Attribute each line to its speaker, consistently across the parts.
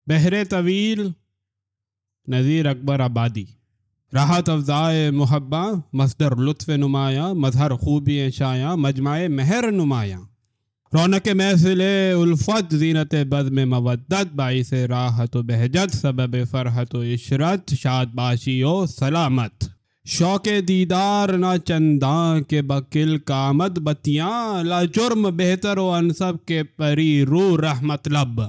Speaker 1: بحر طویل نذیر اکبر آبادی، راحت افزائے محبہ مصدر لطف نمایاں، مظہر خوبی شایاں، مجمع مہر نمایاں، رونق محفل الفت زینت بزم مودت، باعث راحت و بہجت سبب فرحت و عشرت، شاد باشی و سلامت، شوق دیدار نہ چنداں کے بکل کامد بتیاں، لا جرم بہتر و انصب کے پری رو رحمت لب،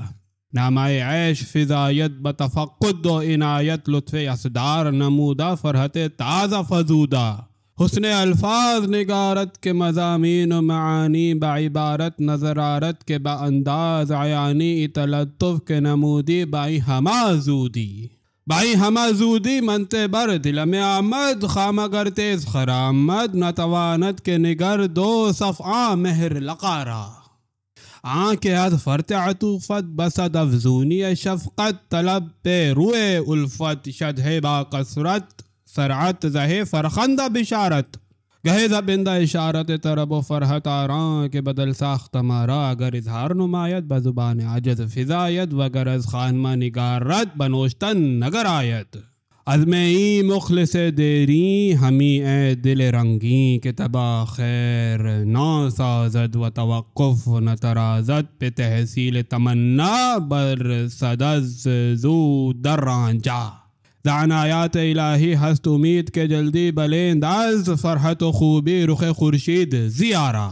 Speaker 1: نامۂ عیش فضایت بتفقد و عنایت، لطف اسدار نمودہ فرحت تازہ فزودہ، حسن الفاظ نگارت کے مضامین و معانی، بعبارت نظرارت کے بانداز عیانی، تلطف کے نمودی بائی ہما زودی، بائی ہما زودی منتے بر دل میں آمد، خام اگر تیز خرامد، نتوانت کے نگر دو صفعہ مہر لقارا، کے از فرت عطوفت بسد افزونی شفقت، طلب پہ روئے الفت شدہ با کثرت، سرعت زہ فرخندہ بشارت، گہے زبندہ اشارت طرب و فرحت آراں کے بدل ساخت مارا، اگر اظہار نمایت بزبان عجز فضایت، وگر از خانمہ نگارت بنوشتن نگر آیت، عزم ای مخلص دیری ہمی اے دل رنگی، کہ تبا خیر نہ سازد و توقف نہ ترازد، پہ تحصیل تمنا بر صدز زو در رانجا، عنایات الہی ہست امید کے جلدی بلند از، فرحت و خوبی رخ خورشید زیارہ۔